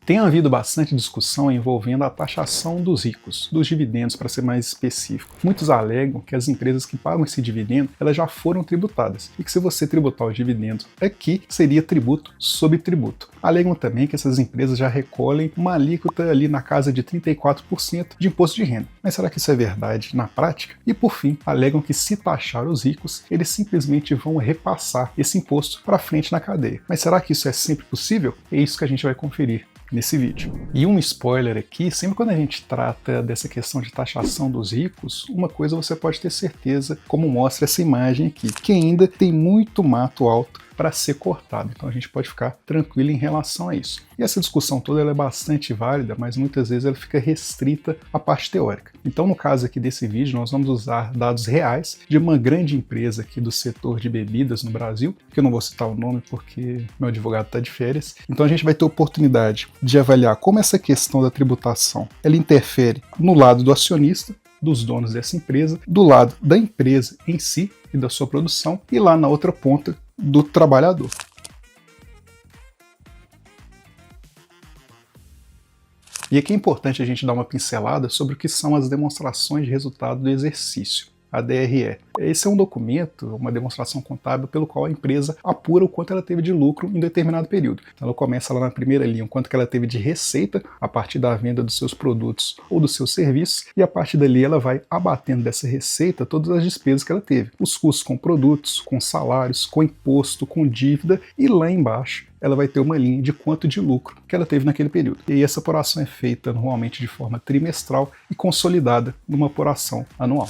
Tem havido bastante discussão envolvendo a taxação dos ricos, dos dividendos para ser mais específico. Muitos alegam que as empresas que pagam esse dividendo, elas já foram tributadas, e que se você tributar os dividendos aqui, seria tributo sobre tributo. Alegam também que essas empresas já recolhem uma alíquota ali na casa de 34% de imposto de renda. Mas será que isso é verdade na prática? E por fim, alegam que se taxar os ricos, eles simplesmente vão repassar esse imposto para frente na cadeia. Mas será que isso é sempre possível? É isso que a gente vai conferir nesse vídeo. E um spoiler aqui, sempre quando a gente trata dessa questão de taxação dos ricos, uma coisa você pode ter certeza, como mostra essa imagem aqui, que ainda tem muito mato alto para ser cortado. Então a gente pode ficar tranquilo em relação a isso. E essa discussão toda ela é bastante válida, mas muitas vezes ela fica restrita à parte teórica. Então no caso aqui desse vídeo, nós vamos usar dados reais de uma grande empresa aqui do setor de bebidas no Brasil, que eu não vou citar o nome porque meu advogado está de férias. Então a gente vai ter oportunidade de avaliar como essa questão da tributação ela interfere no lado do acionista, dos donos dessa empresa, do lado da empresa em si e da sua produção, e lá na outra ponta do trabalhador. E aqui é importante a gente dar uma pincelada sobre o que são as demonstrações de resultado do exercício, a DRE. Esse é um documento, uma demonstração contábil pelo qual a empresa apura o quanto ela teve de lucro em determinado período. Então ela começa lá na primeira linha, o quanto que ela teve de receita a partir da venda dos seus produtos ou dos seus serviços, e a partir dali ela vai abatendo dessa receita todas as despesas que ela teve. Os custos com produtos, com salários, com imposto, com dívida, e lá embaixo ela vai ter uma linha de quanto de lucro que ela teve naquele período. E aí essa apuração é feita normalmente de forma trimestral e consolidada numa apuração anual.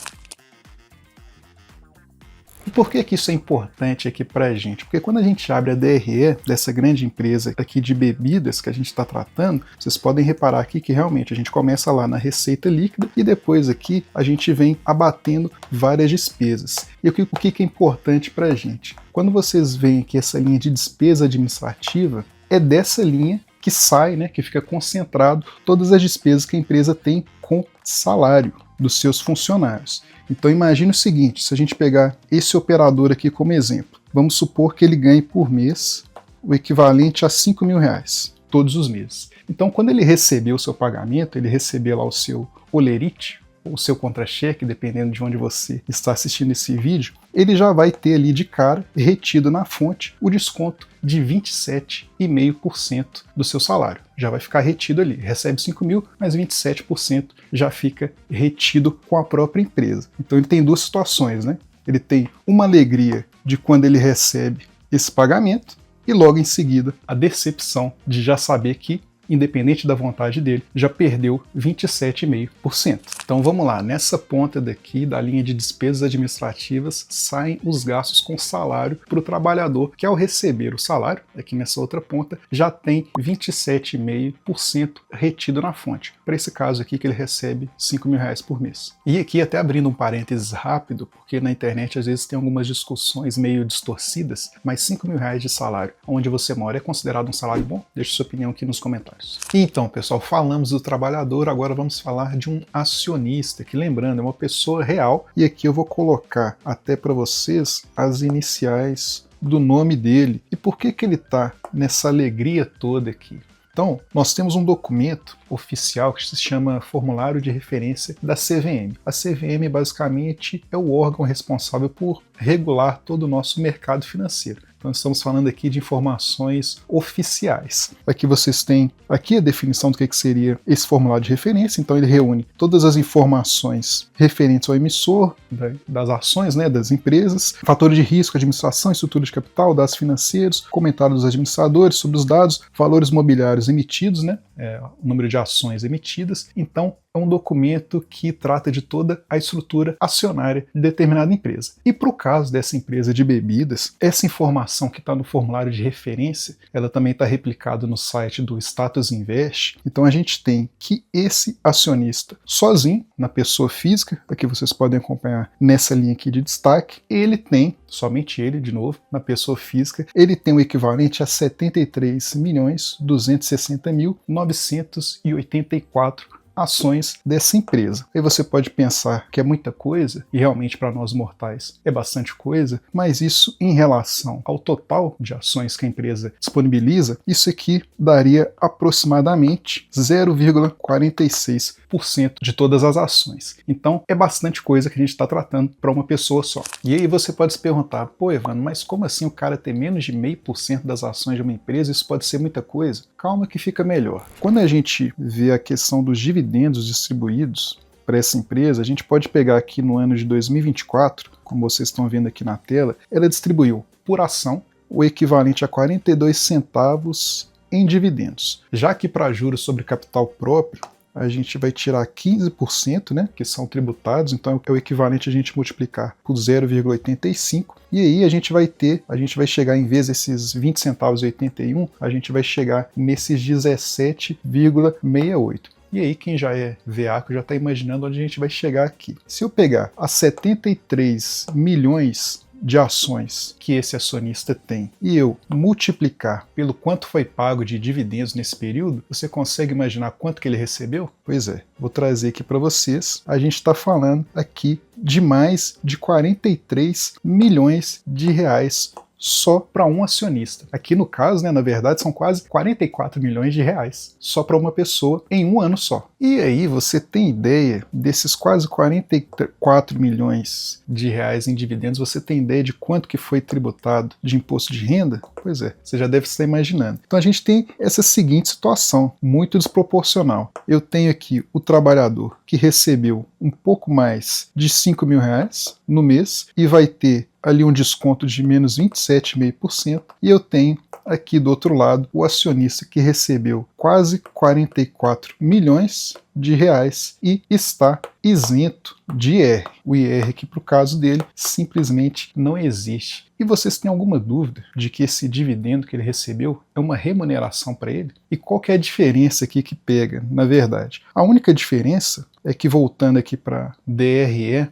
E por que isso é importante aqui pra gente? Porque quando a gente abre a DRE dessa grande empresa aqui de bebidas que a gente está tratando, vocês podem reparar aqui que realmente a gente começa lá na receita líquida e depois aqui a gente vem abatendo várias despesas. E o que é importante pra gente? Quando vocês veem aqui essa linha de despesa administrativa, é dessa linha que sai, que fica concentrado todas as despesas que a empresa tem com salário dos seus funcionários. Então imagine o seguinte, se a gente pegar esse operador aqui como exemplo, vamos supor que ele ganhe por mês o equivalente a R$5.000 todos os meses. Então quando ele receber o seu pagamento, ele receber lá o seu olerite, ou o seu contra-cheque, dependendo de onde você está assistindo esse vídeo, ele já vai ter ali de cara, retido na fonte, o desconto de 27,5% do seu salário. Já vai ficar retido ali. Recebe 5.000, mas 27% já fica retido com a própria empresa. Então ele tem duas situações, Ele tem uma alegria de quando ele recebe esse pagamento e logo em seguida a decepção de já saber que, independente da vontade dele, já perdeu 27,5%. Então vamos lá, nessa ponta daqui da linha de despesas administrativas saem os gastos com salário para o trabalhador, que ao receber o salário, aqui nessa outra ponta, já tem 27,5% retido na fonte. Para esse caso aqui que ele recebe R$5.000 por mês. E aqui até abrindo um parênteses rápido, porque na internet às vezes tem algumas discussões meio distorcidas, mas R$5.000 de salário onde você mora é considerado um salário bom? Deixe sua opinião aqui nos comentários. Então, pessoal, falamos do trabalhador, agora vamos falar de um acionista, que lembrando, é uma pessoa real, e aqui eu vou colocar até para vocês as iniciais do nome dele. E por que ele está nessa alegria toda aqui? Então, nós temos um documento oficial que se chama Formulário de Referência da CVM. A CVM, basicamente, é o órgão responsável por regular todo o nosso mercado financeiro. Então, estamos falando aqui de informações oficiais. Aqui vocês têm aqui a definição do que seria esse formulário de referência. Então, ele reúne todas as informações referentes ao emissor, das ações, das empresas, fatores de risco, administração, estrutura de capital, dados financeiros, comentário dos administradores sobre os dados, valores mobiliários emitidos, o número de ações emitidas. Então, é um documento que trata de toda a estrutura acionária de determinada empresa. E para o caso dessa empresa de bebidas, essa informação que está no formulário de referência, ela também está replicada no site do Status Invest. Então a gente tem que esse acionista sozinho, na pessoa física, aqui vocês podem acompanhar nessa linha aqui de destaque, ele tem, somente ele, de novo, na pessoa física, ele tem o equivalente a 73.260.984 ações dessa empresa. Aí você pode pensar que é muita coisa, e realmente para nós mortais é bastante coisa, mas isso em relação ao total de ações que a empresa disponibiliza, isso aqui daria aproximadamente 0,46% de todas as ações. Então é bastante coisa que a gente está tratando para uma pessoa só. E aí você pode se perguntar, pô, Evandro, mas como assim o cara ter menos de 0,5% das ações de uma empresa? Isso pode ser muita coisa? Calma que fica melhor. Quando a gente vê a questão dos dividendos distribuídos para essa empresa, a gente pode pegar aqui no ano de 2024, como vocês estão vendo aqui na tela, ela distribuiu por ação o equivalente a 42 centavos em dividendos. Já que para juros sobre capital próprio, a gente vai tirar 15%, né, que são tributados, então é o equivalente a gente multiplicar por 0,85, e aí a gente vai chegar, em vez desses 20 centavos e 81, a gente vai chegar nesses 17,68. E aí quem já é veaco já está imaginando onde a gente vai chegar aqui. Se eu pegar as 73 milhões de ações que esse acionista tem e eu multiplicar pelo quanto foi pago de dividendos nesse período, você consegue imaginar quanto que ele recebeu? Pois é, vou trazer aqui para vocês. A gente está falando aqui de mais de 43 milhões de reais só para um acionista. Aqui no caso, né, na verdade, são quase 44 milhões de reais só para uma pessoa em um ano só. E aí você tem ideia desses quase 44 milhões de reais em dividendos, você tem ideia de quanto que foi tributado de imposto de renda? Pois é, você já deve estar imaginando. Então a gente tem essa seguinte situação, muito desproporcional. Eu tenho aqui o trabalhador que recebeu um pouco mais de 5 mil reais no mês e vai ter ali um desconto de menos 27,5%, e eu tenho aqui do outro lado o acionista que recebeu quase 44 milhões de reais e está isento de IR. O IR aqui para o caso dele simplesmente não existe. E vocês têm alguma dúvida de que esse dividendo que ele recebeu é uma remuneração para ele? E qual que é a diferença aqui que pega, na verdade? A única diferença é que, voltando aqui para DRE,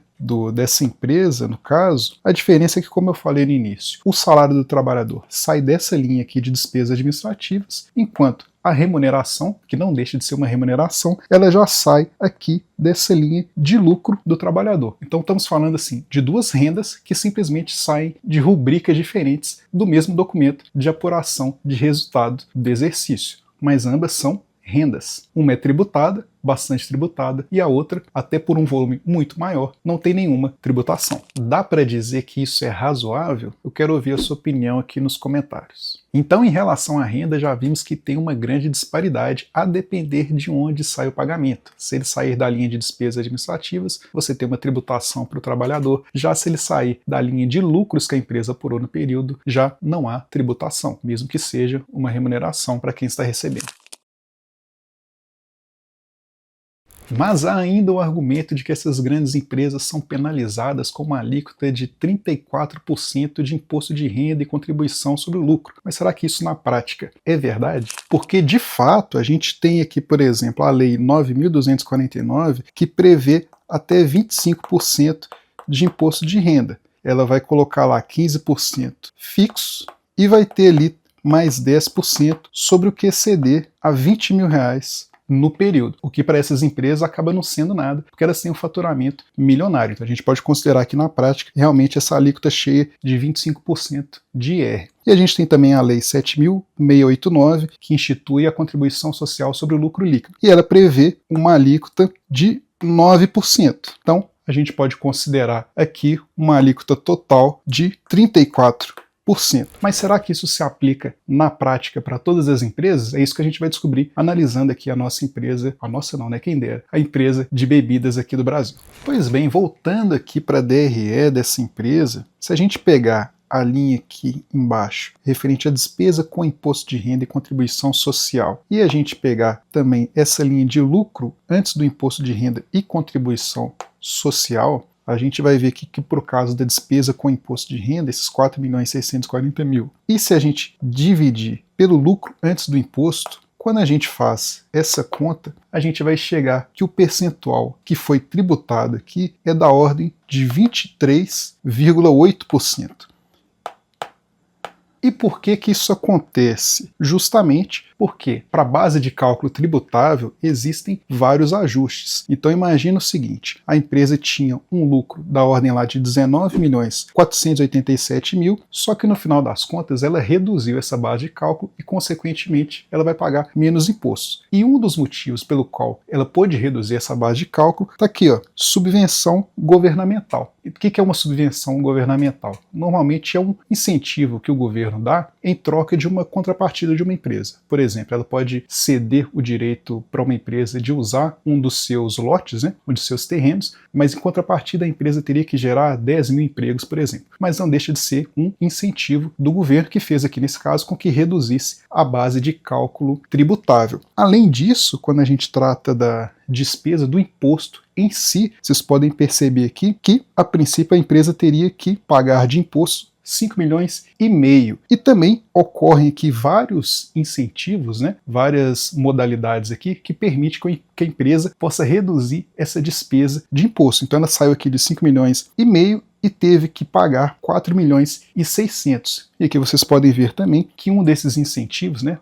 dessa empresa, no caso, a diferença é que, como eu falei no início, o salário do trabalhador sai dessa linha aqui de despesas administrativas, enquanto a remuneração, que não deixa de ser uma remuneração, ela já sai aqui dessa linha de lucro do trabalhador. Então estamos falando assim de duas rendas que simplesmente saem de rubricas diferentes do mesmo documento de apuração de resultado do exercício, mas ambas são rendas. Uma é tributada, bastante tributada, e a outra, até por um volume muito maior, não tem nenhuma tributação. Dá para dizer que isso é razoável? Eu quero ouvir a sua opinião aqui nos comentários. Então, em relação à renda, já vimos que tem uma grande disparidade a depender de onde sai o pagamento. Se ele sair da linha de despesas administrativas, você tem uma tributação para o trabalhador. Já se ele sair da linha de lucros que a empresa apurou no período, já não há tributação, mesmo que seja uma remuneração para quem está recebendo. Mas há ainda o argumento de que essas grandes empresas são penalizadas com uma alíquota de 34% de imposto de renda e contribuição sobre o lucro. Mas será que isso na prática é verdade? Porque de fato a gente tem aqui, por exemplo, a Lei 9.249, que prevê até 25% de imposto de renda. Ela vai colocar lá 15% fixo e vai ter ali mais 10% sobre o que exceder a 20 mil reais no período, o que para essas empresas acaba não sendo nada, porque elas têm um faturamento milionário. Então a gente pode considerar que na prática realmente essa alíquota cheia de 25% de IR. E a gente tem também a Lei 7.689, que institui a contribuição social sobre o lucro líquido, e ela prevê uma alíquota de 9%. Então a gente pode considerar aqui uma alíquota total de 34%. Mas será que isso se aplica na prática para todas as empresas? É isso que a gente vai descobrir analisando aqui a nossa empresa, a nossa não, né? Quem dera, a empresa de bebidas aqui do Brasil. Pois bem, voltando aqui para a DRE dessa empresa, se a gente pegar a linha aqui embaixo, referente à despesa com imposto de renda e contribuição social, e a gente pegar também essa linha de lucro antes do imposto de renda e contribuição social, a gente vai ver aqui que por causa da despesa com imposto de renda, esses 4.640.000. E se a gente dividir pelo lucro antes do imposto, quando a gente faz essa conta, a gente vai chegar que o percentual que foi tributado aqui é da ordem de 23,8%. E por que que isso acontece? Justamente Por quê? Para a base de cálculo tributável existem vários ajustes. Então imagina o seguinte, a empresa tinha um lucro da ordem lá de 19.487.000, só que no final das contas ela reduziu essa base de cálculo e consequentemente ela vai pagar menos impostos. E um dos motivos pelo qual ela pôde reduzir essa base de cálculo está aqui, ó, subvenção governamental. E o que é uma subvenção governamental? Normalmente é um incentivo que o governo dá em troca de uma contrapartida de uma empresa. Por exemplo, ela pode ceder o direito para uma empresa de usar um dos seus lotes, né, um dos seus terrenos, mas em contrapartida a empresa teria que gerar 10 mil empregos, por exemplo. Mas não deixa de ser um incentivo do governo que fez aqui nesse caso com que reduzisse a base de cálculo tributável. Além disso, quando a gente trata da despesa do imposto em si, vocês podem perceber aqui que, a princípio, a empresa teria que pagar de imposto 5,5 milhões. E também ocorrem aqui vários incentivos, né, várias modalidades aqui que permitem que a empresa possa reduzir essa despesa de imposto. Então ela saiu aqui de 5,5 milhões e teve que pagar 4,6 milhões. E aqui vocês podem ver também que um desses incentivos, né,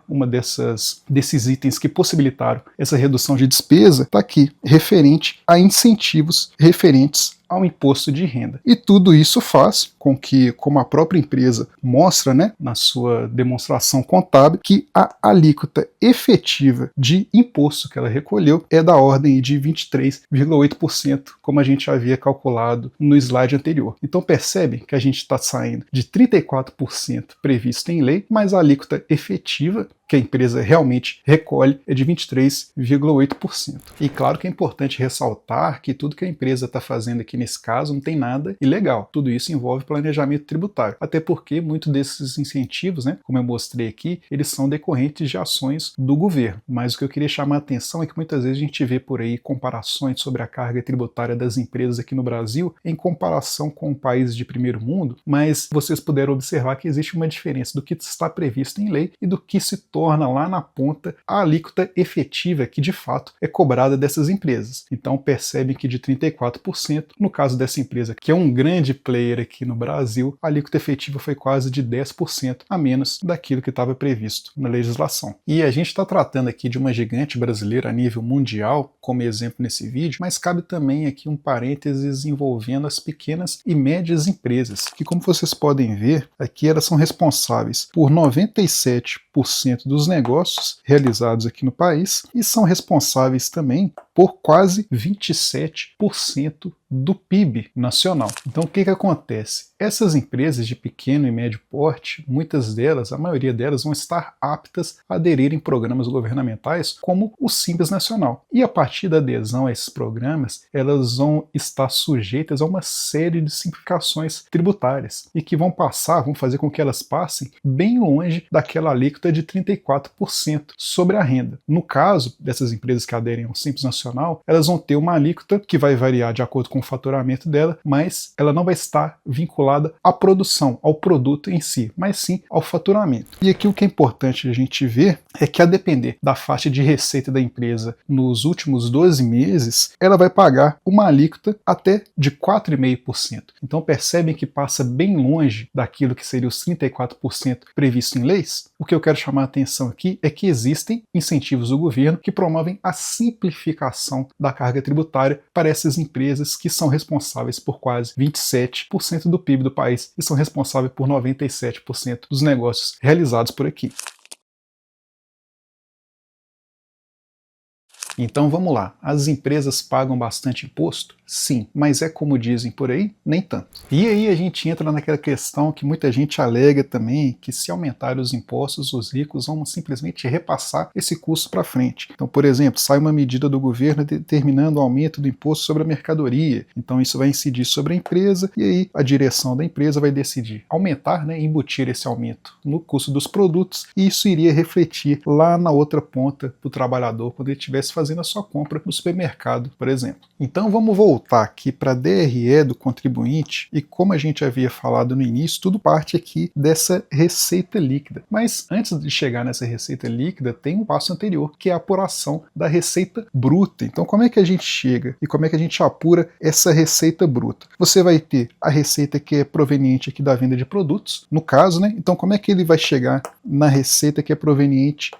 desses itens que possibilitaram essa redução de despesa, está aqui, referente a incentivos referentes ao imposto de renda. E tudo isso faz com que, como a própria empresa mostra, né, na sua demonstração contábil, que a alíquota efetiva de imposto que ela recolheu é da ordem de 23,8%, como a gente havia calculado no slide anterior. Então percebem que a gente está saindo de 34% previsto em lei, mas a alíquota efetiva que a empresa realmente recolhe é de 23,8%. E claro que é importante ressaltar que tudo que a empresa está fazendo aqui nesse caso não tem nada ilegal. Tudo isso envolve planejamento tributário. Até porque muitos desses incentivos, né, como eu mostrei aqui, eles são decorrentes de ações do governo. Mas o que eu queria chamar a atenção é que muitas vezes a gente vê por aí comparações sobre a carga tributária das empresas aqui no Brasil em comparação com países de primeiro mundo, mas vocês puderam observar que existe uma diferença do que está previsto em lei e do que se torna lá na ponta a alíquota efetiva que de fato é cobrada dessas empresas. Então percebem que de 34%, no caso dessa empresa, que é um grande player aqui no Brasil, a alíquota efetiva foi quase de 10% a menos daquilo que estava previsto na legislação. E a gente está tratando aqui de uma gigante brasileira a nível mundial, como exemplo nesse vídeo, mas cabe também aqui um parênteses envolvendo as pequenas e médias empresas, que como vocês podem ver, aqui elas são responsáveis por 97% dos negócios realizados aqui no país e são responsáveis também por quase 27% do PIB nacional. Então o que acontece? Essas empresas de pequeno e médio porte, muitas delas, a maioria delas, vão estar aptas a aderir em programas governamentais como o Simples Nacional. E a partir da adesão a esses programas, elas vão estar sujeitas a uma série de simplificações tributárias e que vão fazer com que elas passem bem longe daquela alíquota de 34% sobre a renda. No caso dessas empresas que aderem ao Simples Nacional, elas vão ter uma alíquota que vai variar de acordo com o faturamento dela, mas ela não vai estar vinculada à produção, ao produto em si, mas sim ao faturamento. E aqui o que é importante a gente ver é que, a depender da faixa de receita da empresa nos últimos 12 meses, ela vai pagar uma alíquota até de 4,5%. Então percebem que passa bem longe daquilo que seria os 34% previsto em leis? O que eu quero chamar a atenção aqui é que existem incentivos do governo que promovem a simplificação da carga tributária para essas empresas que são responsáveis por quase 27% do PIB do país e são responsáveis por 97% dos negócios realizados por aqui. Então vamos lá, as empresas pagam bastante imposto? Sim, mas é como dizem por aí? Nem tanto. E aí a gente entra naquela questão que muita gente alega também, que se aumentar os impostos, os ricos vão simplesmente repassar esse custo para frente. Então, por exemplo, sai uma medida do governo determinando o aumento do imposto sobre a mercadoria. Então isso vai incidir sobre a empresa e aí a direção da empresa vai decidir aumentar, né, embutir esse aumento no custo dos produtos e isso iria refletir lá na outra ponta para o trabalhador quando ele estivesse fazendo fazendo a sua compra no supermercado, por exemplo. Então vamos voltar aqui para a DRE do contribuinte e como a gente havia falado no início, tudo parte aqui dessa receita líquida. Mas antes de chegar nessa receita líquida, tem um passo anterior, que é a apuração da receita bruta. Então como é que a gente chega e como é que a gente apura essa receita bruta? Você vai ter a receita que é proveniente aqui da venda de produtos, no caso, né? Então como é que ele vai chegar na receita que é proveniente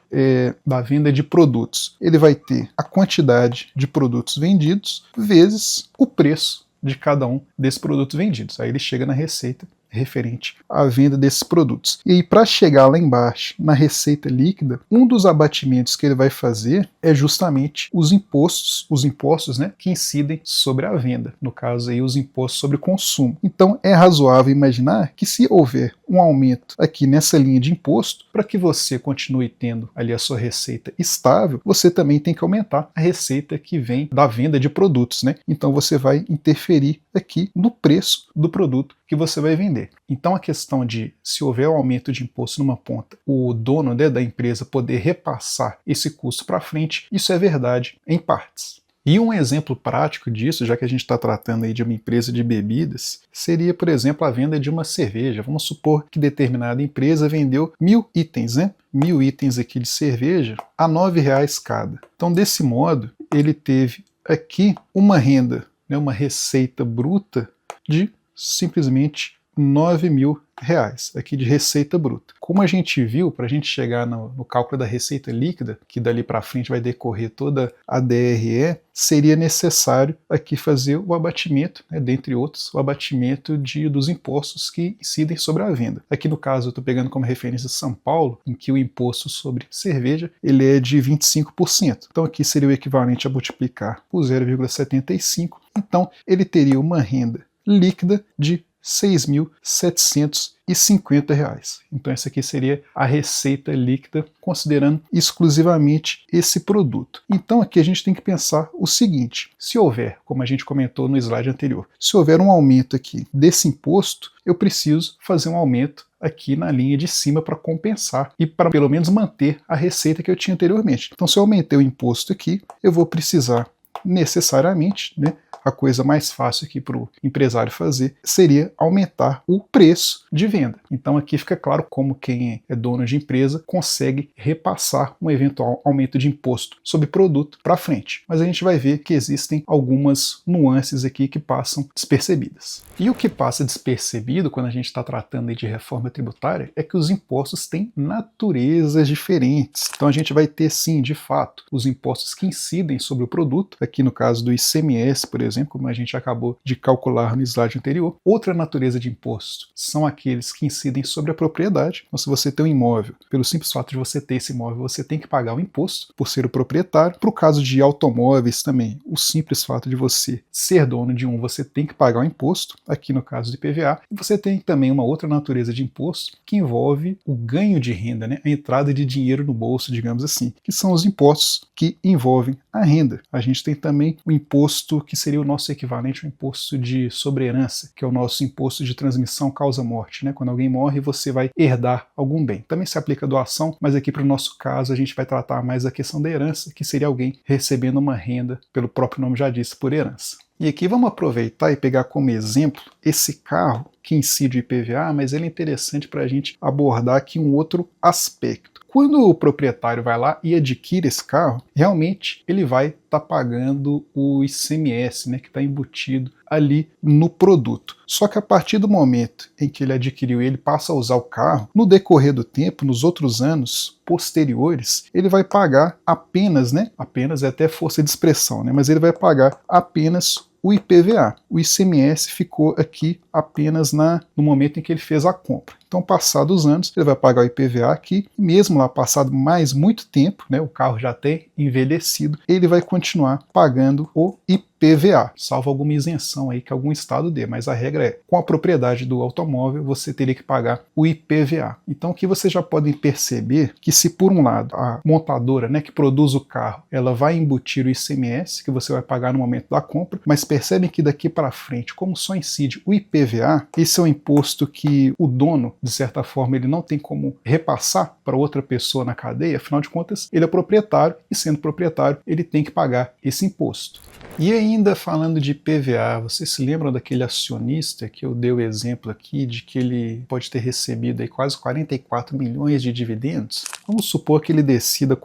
da venda de produtos? Ele vai ter a quantidade de produtos vendidos vezes o preço de cada um desses produtos vendidos. Aí ele chega na receita referente à venda desses produtos. E aí, para chegar lá embaixo, na receita líquida, um dos abatimentos que ele vai fazer é justamente os impostos, né, que incidem sobre a venda. No caso aí, os impostos sobre consumo. Então, é razoável imaginar que se houver um aumento aqui nessa linha de imposto, para que você continue tendo ali a sua receita estável, você também tem que aumentar a receita que vem da venda de produtos, né? Então, você vai interferir aqui no preço do produto que você vai vender. Então a questão de, se houver um aumento de imposto numa ponta, o dono, né, da empresa poder repassar esse custo para frente, isso é verdade em partes. E um exemplo prático disso, já que a gente está tratando aí de uma empresa de bebidas, seria, por exemplo, a venda de uma cerveja. Vamos supor que determinada empresa vendeu 1000 itens, né? 1000 itens aqui de cerveja a R$9 cada. Então, desse modo, ele teve aqui uma renda, né, uma receita bruta de simplesmente R$9.000 aqui de receita bruta. Como a gente viu, para a gente chegar no cálculo da receita líquida, que dali para frente vai decorrer toda a DRE, seria necessário aqui fazer o abatimento, né, dentre outros, o abatimento dos impostos que incidem sobre a venda. Aqui no caso eu estou pegando como referência São Paulo, em que o imposto sobre cerveja ele é de 25%. Então aqui seria o equivalente a multiplicar por 0,75. Então ele teria uma renda líquida de R$6.750. Então essa aqui seria a receita líquida, considerando exclusivamente esse produto. Então aqui a gente tem que pensar o seguinte: se houver, como a gente comentou no slide anterior, se houver um aumento aqui desse imposto, eu preciso fazer um aumento aqui na linha de cima para compensar e para pelo menos manter a receita que eu tinha anteriormente. Então se eu aumentei o imposto aqui, eu vou precisar necessariamente, né, a coisa mais fácil aqui para o empresário fazer seria aumentar o preço de venda. Então aqui fica claro como quem é dono de empresa consegue repassar um eventual aumento de imposto sobre produto para frente. Mas a gente vai ver que existem algumas nuances aqui que passam despercebidas. E o que passa despercebido quando a gente está tratando de reforma tributária é que os impostos têm naturezas diferentes. Então a gente vai ter sim, de fato, os impostos que incidem sobre o produto, aqui no caso do ICMS, por exemplo, como a gente acabou de calcular no slide anterior. Outra natureza de imposto são aqueles que incidem sobre a propriedade. Então, se você tem um imóvel, pelo simples fato de você ter esse imóvel, você tem que pagar o imposto por ser o proprietário. Para o caso de automóveis também, o simples fato de você ser dono de um, você tem que pagar o imposto, aqui no caso de IPVA. E você tem também uma outra natureza de imposto que envolve o ganho de renda, né? A entrada de dinheiro no bolso, digamos assim, que são os impostos que envolvem a renda. A gente tem também o imposto que seria o nosso equivalente ao imposto de sobre-herança, que é o nosso imposto de transmissão causa-morte, né? Quando alguém morre, você vai herdar algum bem. Também se aplica a doação, mas aqui para o nosso caso a gente vai tratar mais a questão da herança, que seria alguém recebendo uma renda, pelo próprio nome já disse, por herança. E aqui vamos aproveitar e pegar como exemplo esse carro que incide o IPVA, mas ele é interessante para a gente abordar aqui um outro aspecto. Quando o proprietário vai lá e adquire esse carro, realmente ele vai estar pagando o ICMS, né, que está embutido ali no produto. Só que a partir do momento em que ele adquiriu e ele passa a usar o carro, no decorrer do tempo, nos outros anos posteriores, ele vai pagar apenas, né, apenas é até força de expressão, né, mas ele vai pagar apenas o IPVA. O ICMS ficou aqui apenas no momento em que ele fez a compra. Então, passados os anos, ele vai pagar o IPVA aqui, e mesmo lá passado mais muito tempo, né, o carro já tem envelhecido, ele vai continuar pagando o IPVA, salvo alguma isenção aí que algum estado dê, mas a regra é, com a propriedade do automóvel, você teria que pagar o IPVA. Então, aqui vocês já podem perceber que se por um lado a montadora, né, que produz o carro, ela vai embutir o ICMS, que você vai pagar no momento da compra, mas percebem que daqui para frente, como só incide o IPVA, esse é um imposto que o dono de certa forma, ele não tem como repassar para outra pessoa na cadeia, afinal de contas, ele é proprietário e, sendo proprietário, ele tem que pagar esse imposto. E ainda falando de PVA, vocês se lembram daquele acionista que eu dei o exemplo aqui de que ele pode ter recebido aí quase 44 milhões de dividendos? Vamos supor que ele decida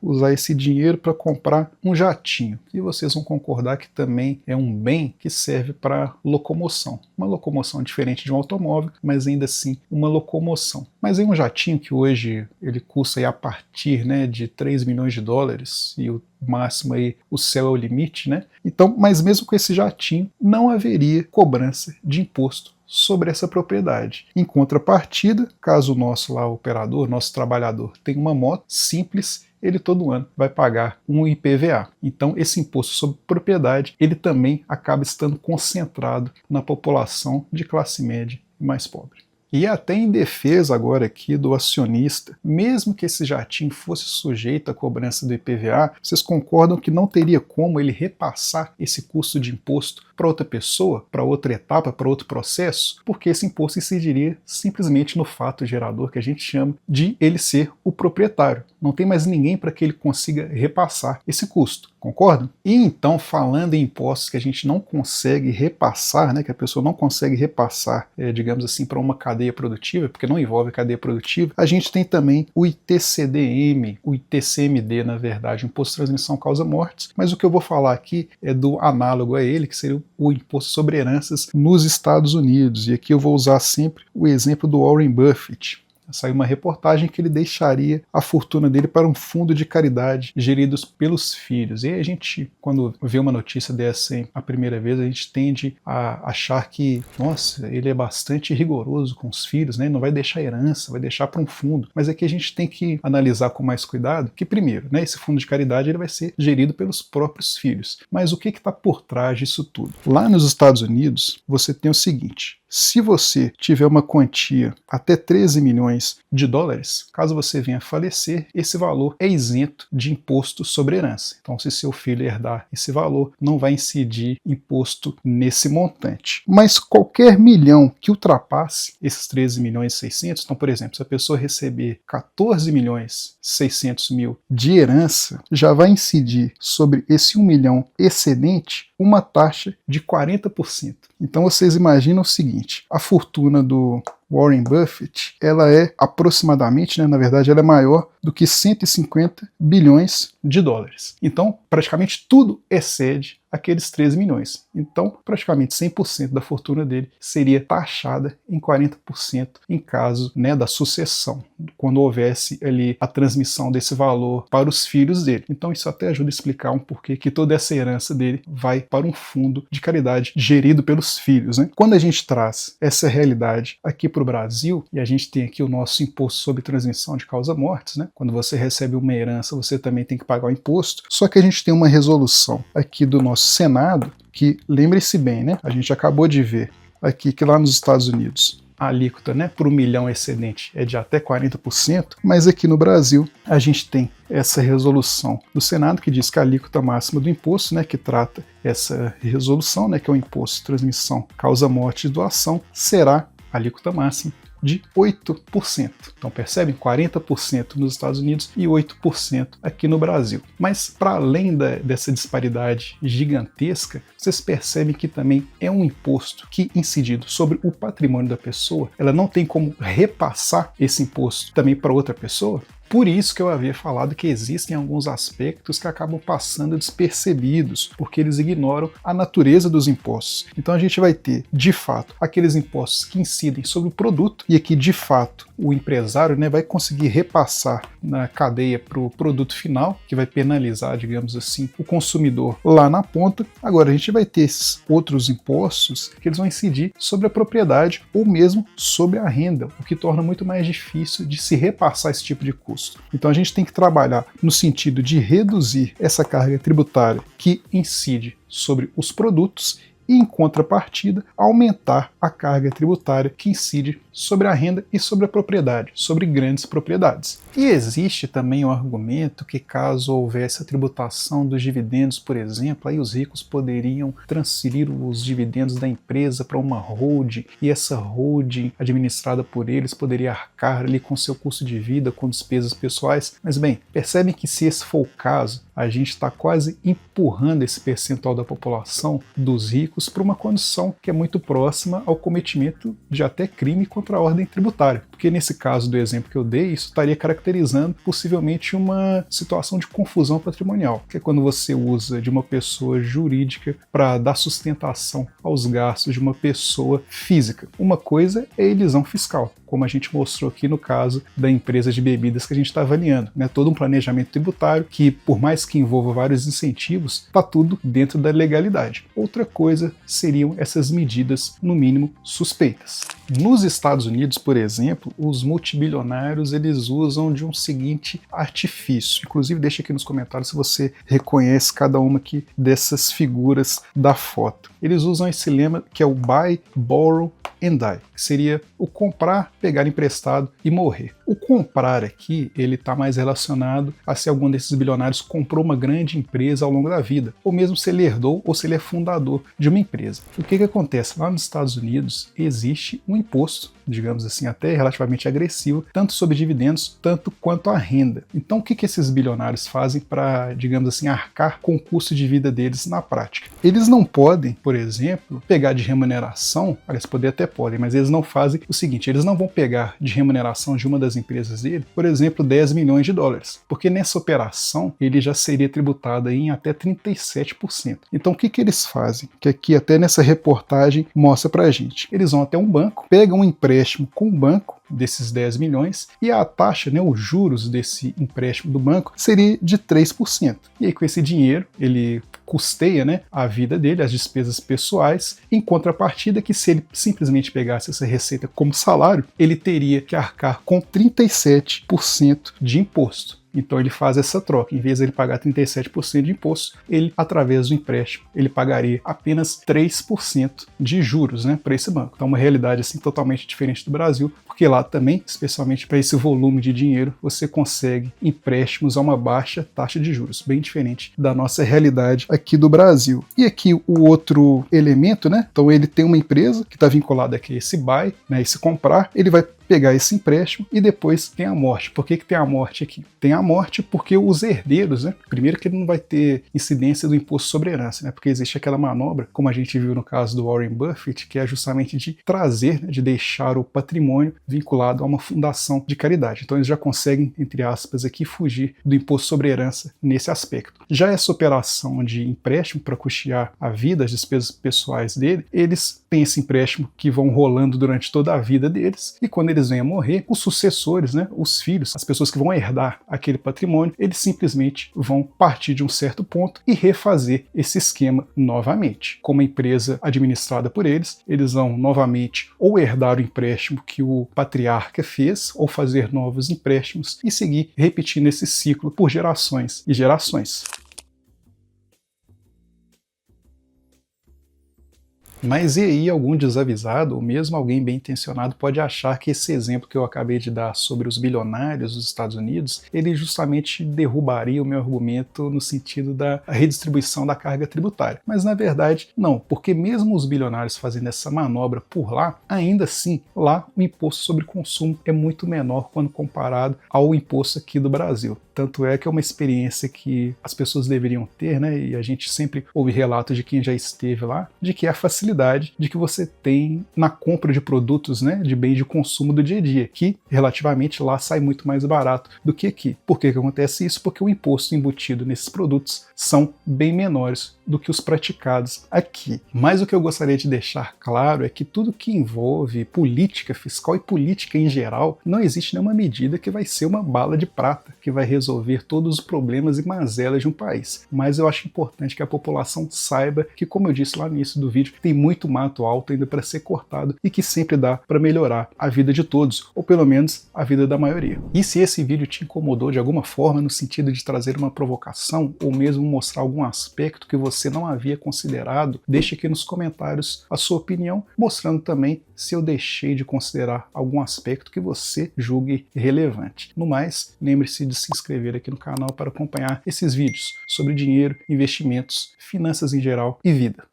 usar esse dinheiro para comprar um jatinho. E vocês vão concordar que também é um bem que serve para locomoção. Uma locomoção diferente de um automóvel, mas ainda assim uma locomoção. Mas é um jatinho que hoje ele custa aí a partir, né, de 3 milhões de dólares e o máximo aí, o céu é o limite, né? Então, mas mesmo com esse jatinho, não haveria cobrança de imposto sobre essa propriedade. Em contrapartida, caso o nosso lá operador, nosso trabalhador, tenha uma moto simples, ele todo ano vai pagar um IPVA. Então, esse imposto sobre propriedade, ele também acaba estando concentrado na população de classe média e mais pobre. E até em defesa agora aqui do acionista, mesmo que esse jatinho fosse sujeito à cobrança do IPVA, vocês concordam que não teria como ele repassar esse custo de imposto para outra pessoa, para outra etapa, para outro processo? Porque esse imposto incidiria simplesmente no fato gerador que a gente chama de ele ser o proprietário. Não tem mais ninguém para que ele consiga repassar esse custo. Concordam? E então, falando em impostos que a gente não consegue repassar, né, que a pessoa não consegue repassar, digamos assim, para uma cadeia produtiva, porque não envolve a cadeia produtiva, a gente tem também o ITCDM, o ITCMD, na verdade, o Imposto de Transmissão Causa-Mortes, mas o que eu vou falar aqui é do análogo a ele, que seria o Imposto sobre Heranças nos Estados Unidos. E aqui eu vou usar sempre o exemplo do Warren Buffett. Saiu uma reportagem que ele deixaria a fortuna dele para um fundo de caridade geridos pelos filhos. E aí a gente, quando vê uma notícia dessa a primeira vez, a gente tende a achar que, nossa, ele é bastante rigoroso com os filhos, né? Não vai deixar herança, vai deixar para um fundo. Mas aqui a gente tem que analisar com mais cuidado que, primeiro, né, esse fundo de caridade ele vai ser gerido pelos próprios filhos. Mas o que está por trás disso tudo? Lá nos Estados Unidos, você tem o seguinte: se você tiver uma quantia até 13 milhões de dólares, caso você venha a falecer, esse valor é isento de imposto sobre herança. Então, se seu filho herdar esse valor, não vai incidir imposto nesse montante. Mas qualquer milhão que ultrapasse esses 13 milhões e 600, então, por exemplo, se a pessoa receber 14 milhões 600 mil de herança, já vai incidir sobre esse 1 milhão excedente uma taxa de 40%. Então vocês imaginam o seguinte: a fortuna do Warren Buffett, ela é aproximadamente, né, na verdade, ela é maior do que 150 bilhões de dólares. Então, praticamente tudo excede aqueles 13 milhões. Então, praticamente 100% da fortuna dele seria taxada em 40% em caso, né, da sucessão, quando houvesse ali a transmissão desse valor para os filhos dele. Então, isso até ajuda a explicar um porquê que toda essa herança dele vai para um fundo de caridade gerido pelos filhos, né? Quando a gente traz essa realidade aqui para o Brasil, e a gente tem aqui o nosso imposto sobre transmissão de causa-mortes, né? Quando você recebe uma herança, você também tem que pagar o imposto, só que a gente tem uma resolução aqui do nosso Senado, que, lembre-se bem, né? A gente acabou de ver aqui que lá nos Estados Unidos a alíquota, né, por 1 milhão excedente é de até 40%, mas aqui no Brasil a gente tem essa resolução do Senado que diz que a alíquota máxima do imposto, né, que trata essa resolução, né, que é o imposto de transmissão causa-morte e doação, será a alíquota máxima de 8%. Então percebem? 40% nos Estados Unidos e 8% aqui no Brasil. Mas para além dessa disparidade gigantesca, vocês percebem que também é um imposto que, incidido sobre o patrimônio da pessoa, ela não tem como repassar esse imposto também para outra pessoa? Por isso que eu havia falado que existem alguns aspectos que acabam passando despercebidos, porque eles ignoram a natureza dos impostos. Então a gente vai ter, de fato, aqueles impostos que incidem sobre o produto, e aqui, de fato, o empresário, né, vai conseguir repassar na cadeia para o produto final, que vai penalizar, digamos assim, o consumidor lá na ponta. Agora, a gente vai ter esses outros impostos que eles vão incidir sobre a propriedade ou mesmo sobre a renda, o que torna muito mais difícil de se repassar esse tipo de custo. Então a gente tem que trabalhar no sentido de reduzir essa carga tributária que incide sobre os produtos e, em contrapartida, aumentar a carga tributária que incide sobre a renda e sobre a propriedade, sobre grandes propriedades. E existe também o argumento que caso houvesse a tributação dos dividendos, por exemplo, aí os ricos poderiam transferir os dividendos da empresa para uma holding e essa holding administrada por eles poderia arcar ali com seu custo de vida, com despesas pessoais. Mas bem, percebem que se esse for o caso, a gente está quase empurrando esse percentual da população dos ricos para uma condição que é muito próxima ao cometimento de até crime contra a ordem tributária. Porque nesse caso do exemplo que eu dei, isso estaria caracterizando possivelmente uma situação de confusão patrimonial, que é quando você usa de uma pessoa jurídica para dar sustentação aos gastos de uma pessoa física. Uma coisa é a elisão fiscal, como a gente mostrou aqui no caso da empresa de bebidas que a gente está avaliando, né? Todo um planejamento tributário que, por mais que envolva vários incentivos, está tudo dentro da legalidade. Outra coisa seriam essas medidas, no mínimo, suspeitas. Nos Estados Unidos, por exemplo, os multibilionários eles usam de um seguinte artifício. Inclusive, deixa aqui nos comentários se você reconhece cada uma aqui dessas figuras da foto. Eles usam esse lema que é o buy, borrow and die, que seria o comprar, pegar emprestado e morrer. O comprar aqui, ele está mais relacionado a se algum desses bilionários comprou uma grande empresa ao longo da vida, ou mesmo se ele herdou ou se ele é fundador de uma empresa. O que acontece? Lá nos Estados Unidos existe um imposto, digamos assim, até relativamente agressivo, tanto sobre dividendos, tanto quanto a renda. Então o que esses bilionários fazem para, digamos assim, arcar com o custo de vida deles na prática? Eles não podem, por exemplo, pegar de remuneração, aliás, poder até podem, mas eles não fazem o seguinte, eles não vão pegar de remuneração de uma das empresas dele, por exemplo, 10 milhões de dólares, porque nessa operação ele já seria tributado em até 37%. Então o que eles fazem? Que aqui até nessa reportagem mostra pra gente. Eles vão até um banco, pegam um empréstimo com o banco, desses 10 milhões, e a taxa, né, os juros desse empréstimo do banco seria de 3%. E aí com esse dinheiro ele custeia, né, a vida dele, as despesas pessoais, em contrapartida que se ele simplesmente pegasse essa receita como salário, ele teria que arcar com 37% de imposto. Então ele faz essa troca, em vez de ele pagar 37% de imposto, ele, através do empréstimo, ele pagaria apenas 3% de juros, né, para esse banco. Então uma realidade assim totalmente diferente do Brasil, porque lá também, especialmente para esse volume de dinheiro, você consegue empréstimos a uma baixa taxa de juros, bem diferente da nossa realidade aqui do Brasil. E aqui o outro elemento, né, então ele tem uma empresa que está vinculada aqui a esse buy, né, esse comprar, ele vai pegar esse empréstimo e depois tem a morte. Por que tem a morte aqui? Tem a morte porque os herdeiros, né? Primeiro que ele não vai ter incidência do imposto sobre herança, né? Porque existe aquela manobra, como a gente viu no caso do Warren Buffett, que é justamente de trazer, né, de deixar o patrimônio vinculado a uma fundação de caridade. Então eles já conseguem, entre aspas, aqui fugir do imposto sobre herança nesse aspecto. Já essa operação de empréstimo para custear a vida, as despesas pessoais dele, eles têm esse empréstimo que vão rolando durante toda a vida deles e quando eles vêm a morrer, os sucessores, né, os filhos, as pessoas que vão herdar aquele patrimônio, eles simplesmente vão partir de um certo ponto e refazer esse esquema novamente. Como a empresa administrada por eles, eles vão novamente ou herdar o empréstimo que o patriarca fez, ou fazer novos empréstimos e seguir repetindo esse ciclo por gerações e gerações. Mas e aí algum desavisado, ou mesmo alguém bem intencionado, pode achar que esse exemplo que eu acabei de dar sobre os bilionários dos Estados Unidos, ele justamente derrubaria o meu argumento no sentido da redistribuição da carga tributária. Mas na verdade não, porque mesmo os bilionários fazendo essa manobra por lá, ainda assim, lá o imposto sobre consumo é muito menor quando comparado ao imposto aqui do Brasil. Tanto é que é uma experiência que as pessoas deveriam ter, né? E a gente sempre ouve relatos de quem já esteve lá, de que é a facilidade de que você tem na compra de produtos, né, de bens de consumo do dia a dia, que relativamente lá sai muito mais barato do que aqui. Por que acontece isso? Porque o imposto embutido nesses produtos são bem menores do que os praticados aqui. Mas o que eu gostaria de deixar claro é que tudo que envolve política fiscal e política em geral, não existe nenhuma medida que vai ser uma bala de prata, que vai resolver resolver todos os problemas e mazelas de um país. Mas eu acho importante que a população saiba que, como eu disse lá no início do vídeo, tem muito mato alto ainda para ser cortado e que sempre dá para melhorar a vida de todos, ou pelo menos a vida da maioria. E se esse vídeo te incomodou de alguma forma, no sentido de trazer uma provocação ou mesmo mostrar algum aspecto que você não havia considerado, deixe aqui nos comentários a sua opinião, mostrando também se eu deixei de considerar algum aspecto que você julgue relevante. No mais, lembre-se de se inscrever aqui no canal para acompanhar esses vídeos sobre dinheiro, investimentos, finanças em geral e vida.